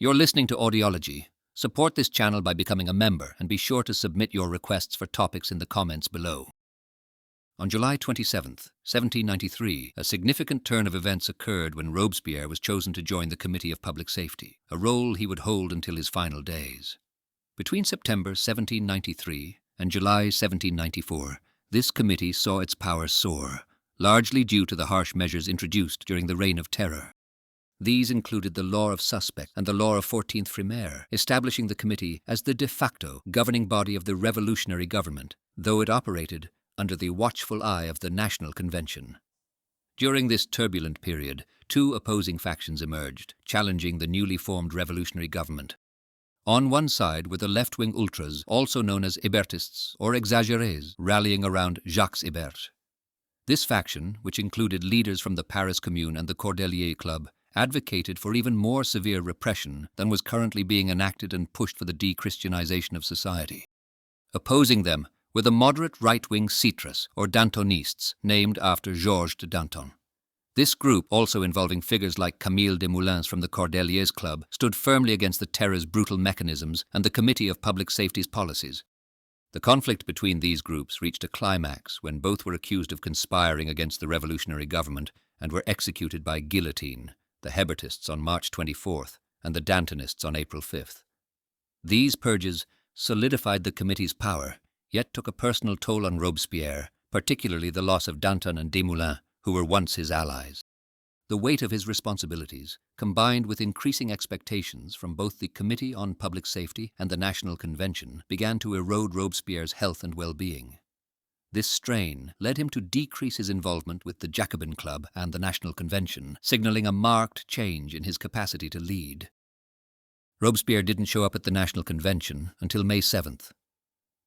You're listening to Audiology. Support this channel by becoming a member and be sure to submit your requests for topics in the comments below. On July 27, 1793, a significant turn of events occurred when Robespierre was chosen to join the Committee of Public Safety, a role he would hold until his final days. Between September 1793 and July 1794, this committee saw its power soar, largely due to the harsh measures introduced during the Reign of Terror. These included the law of suspect and the law of 14th Frimaire, establishing the committee as the de facto governing body of the revolutionary government, though it operated under the watchful eye of the National Convention. During this turbulent period, two opposing factions emerged, challenging the newly formed revolutionary government. On one side were the left-wing ultras, also known as Hébertists or exagérés, rallying around Jacques Hébert. This faction, which included leaders from the Paris Commune and the Cordeliers Club, advocated for even more severe repression than was currently being enacted and pushed for the de-Christianization of society. Opposing them were the moderate right-wing Citres, or Dantonists, named after Georges de Danton. This group, also involving figures like Camille Desmoulins from the Cordeliers Club, stood firmly against the Terror's brutal mechanisms and the Committee of Public Safety's policies. The conflict between these groups reached a climax when both were accused of conspiring against the revolutionary government and were executed by guillotine, the Hébertists on March 24th and the Dantonists on April 5th. These purges solidified the committee's power, yet took a personal toll on Robespierre, particularly the loss of Danton and Desmoulins, who were once his allies. The weight of his responsibilities, combined with increasing expectations from both the Committee on Public Safety and the National Convention, began to erode Robespierre's health and well-being. This strain led him to decrease his involvement with the Jacobin Club and the National Convention, signaling a marked change in his capacity to lead. Robespierre didn't show up at the National Convention until May 7th.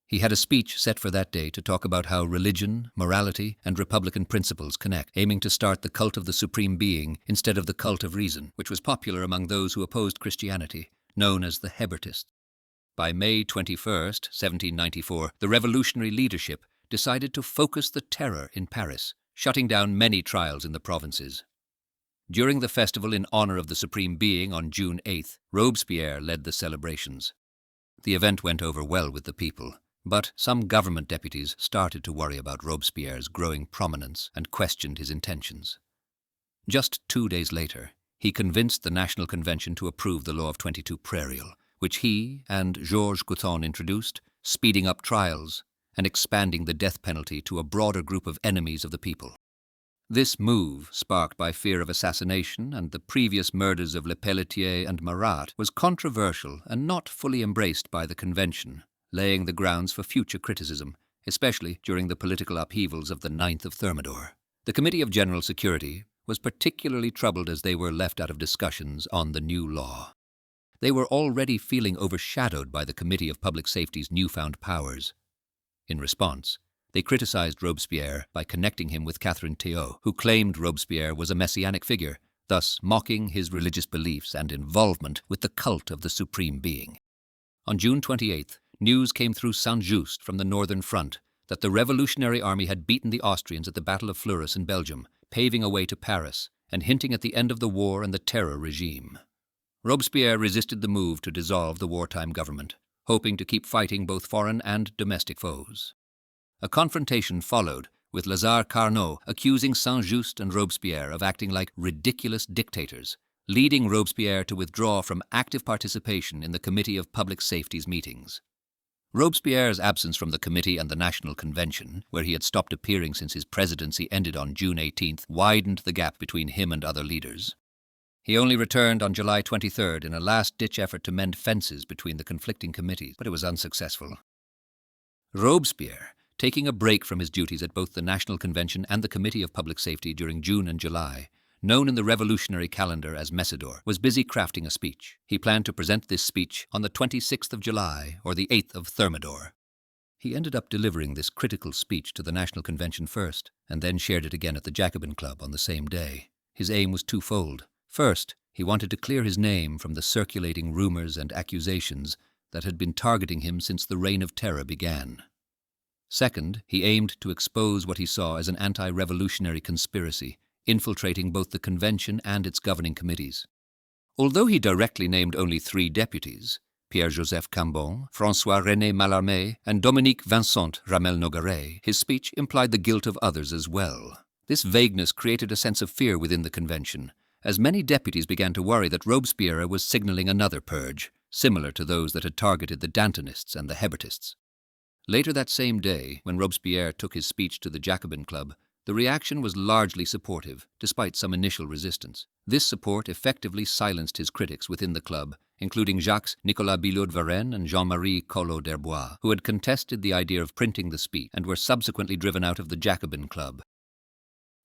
He had a speech set for that day to talk about how religion, morality, and republican principles connect, aiming to start the cult of the supreme being instead of the cult of reason, which was popular among those who opposed Christianity, known as the Hébertists. By May 21st, 1794, the revolutionary leadership decided to focus the terror in Paris, shutting down many trials in the provinces. During the festival in honor of the Supreme Being on June 8th, Robespierre led the celebrations. The event went over well with the people, but some government deputies started to worry about Robespierre's growing prominence and questioned his intentions. Just 2 days later, he convinced the National Convention to approve the law of 22 prairial, which he and Georges Couthon introduced, speeding up trials and expanding the death penalty to a broader group of enemies of the people. This move, sparked by fear of assassination and the previous murders of Lepelletier and Marat, was controversial and not fully embraced by the convention, laying the grounds for future criticism, especially during the political upheavals of the 9th of Thermidor. The Committee of General Security was particularly troubled as they were left out of discussions on the new law. They were already feeling overshadowed by the Committee of Public Safety's newfound powers. In response, they criticized Robespierre by connecting him with Catherine Théot, who claimed Robespierre was a messianic figure, thus mocking his religious beliefs and involvement with the cult of the Supreme Being. On June 28th, news came through Saint-Just from the Northern Front that the Revolutionary Army had beaten the Austrians at the Battle of Fleurus in Belgium, paving a way to Paris and hinting at the end of the war and the terror regime. Robespierre resisted the move to dissolve the wartime government, hoping to keep fighting both foreign and domestic foes. A confrontation followed, with Lazare Carnot accusing Saint-Just and Robespierre of acting like ridiculous dictators, leading Robespierre to withdraw from active participation in the Committee of Public Safety's meetings. Robespierre's absence from the Committee and the National Convention, where he had stopped appearing since his presidency ended on June 18th, widened the gap between him and other leaders. He only returned on July 23rd in a last-ditch effort to mend fences between the conflicting committees, but it was unsuccessful. Robespierre, taking a break from his duties at both the National Convention and the Committee of Public Safety during June and July, known in the revolutionary calendar as Messidor, was busy crafting a speech. He planned to present this speech on the 26th of July or the 8th of Thermidor. He ended up delivering this critical speech to the National Convention first, and then shared it again at the Jacobin Club on the same day. His aim was twofold. First, he wanted to clear his name from the circulating rumors and accusations that had been targeting him since the Reign of Terror began. Second, he aimed to expose what he saw as an anti-revolutionary conspiracy, infiltrating both the convention and its governing committees. Although he directly named only 3 deputies, Pierre-Joseph Cambon, François-René Mallarmé, and Dominique Vincent Ramel-Nogaret, his speech implied the guilt of others as well. This vagueness created a sense of fear within the convention, as many deputies began to worry that Robespierre was signaling another purge, similar to those that had targeted the Dantonists and the Hébertists. Later that same day, when Robespierre took his speech to the Jacobin Club, the reaction was largely supportive, despite some initial resistance. This support effectively silenced his critics within the club, including Jacques-Nicolas Billaud de Varenne and Jean-Marie Collot d'Herbois, who had contested the idea of printing the speech and were subsequently driven out of the Jacobin Club.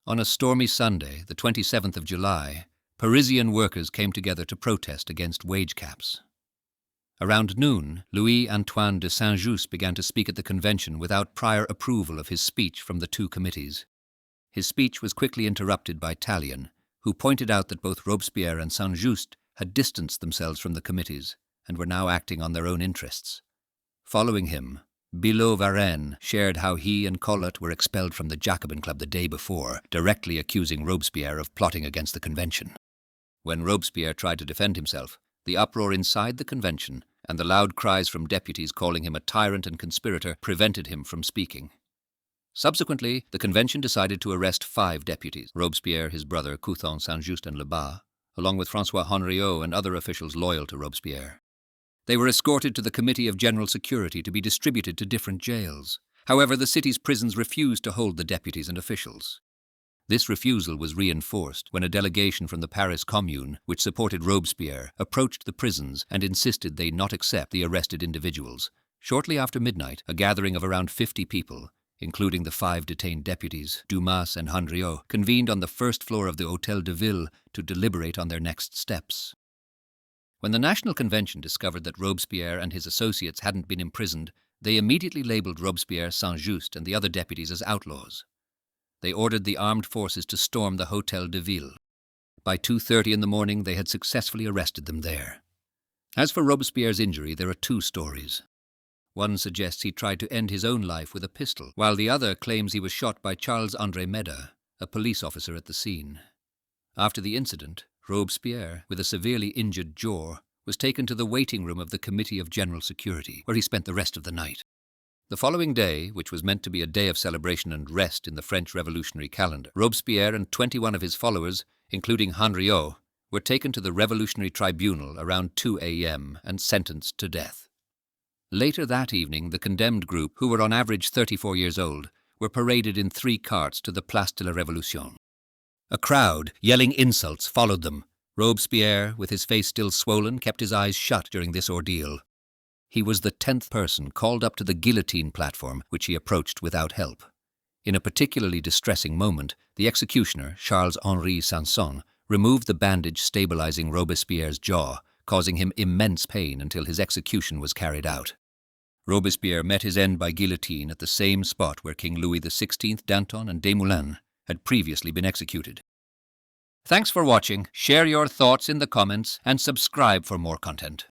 On a stormy Sunday, the 27th of July, Parisian workers came together to protest against wage caps. Around noon, Louis-Antoine de Saint-Just began to speak at the convention without prior approval of his speech from the 2 committees. His speech was quickly interrupted by Tallien, who pointed out that both Robespierre and Saint-Just had distanced themselves from the committees and were now acting on their own interests. Following him, Billaud Varenne shared how he and Collot were expelled from the Jacobin Club the day before, directly accusing Robespierre of plotting against the convention. When Robespierre tried to defend himself, the uproar inside the convention and the loud cries from deputies calling him a tyrant and conspirator prevented him from speaking. Subsequently, the convention decided to arrest 5 deputies, Robespierre, his brother, Couthon, Saint-Just and Lebas, along with François Henriot and other officials loyal to Robespierre. They were escorted to the Committee of General Security to be distributed to different jails. However, the city's prisons refused to hold the deputies and officials. This refusal was reinforced when a delegation from the Paris Commune, which supported Robespierre, approached the prisons and insisted they not accept the arrested individuals. Shortly after midnight, a gathering of around 50 people, including the 5 detained deputies, Dumas and Henriot, convened on the first floor of the Hôtel de Ville to deliberate on their next steps. When the National Convention discovered that Robespierre and his associates hadn't been imprisoned, they immediately labelled Robespierre, Saint-Just and the other deputies as outlaws. They ordered the armed forces to storm the Hôtel de Ville. By 2:30 in the morning, they had successfully arrested them there. As for Robespierre's injury, there are 2 stories. One suggests he tried to end his own life with a pistol, while the other claims he was shot by Charles-André Meda, a police officer at the scene. After the incident, Robespierre, with a severely injured jaw, was taken to the waiting room of the Committee of General Security, where he spent the rest of the night. The following day, which was meant to be a day of celebration and rest in the French revolutionary calendar, Robespierre and 21 of his followers, including Henriot, were taken to the Revolutionary Tribunal around 2 a.m. and sentenced to death. Later that evening, the condemned group, who were on average 34 years old, were paraded in 3 carts to the Place de la Révolution. A crowd, yelling insults, followed them. Robespierre, with his face still swollen, kept his eyes shut during this ordeal. He was the 10th person called up to the guillotine platform, which he approached without help. In a particularly distressing moment, the executioner, Charles-Henri Sanson, removed the bandage stabilizing Robespierre's jaw, causing him immense pain until his execution was carried out. Robespierre met his end by guillotine at the same spot where King Louis XVI, Danton and Desmoulins had previously been executed. Thanks for watching, share your thoughts in the comments, and subscribe for more content.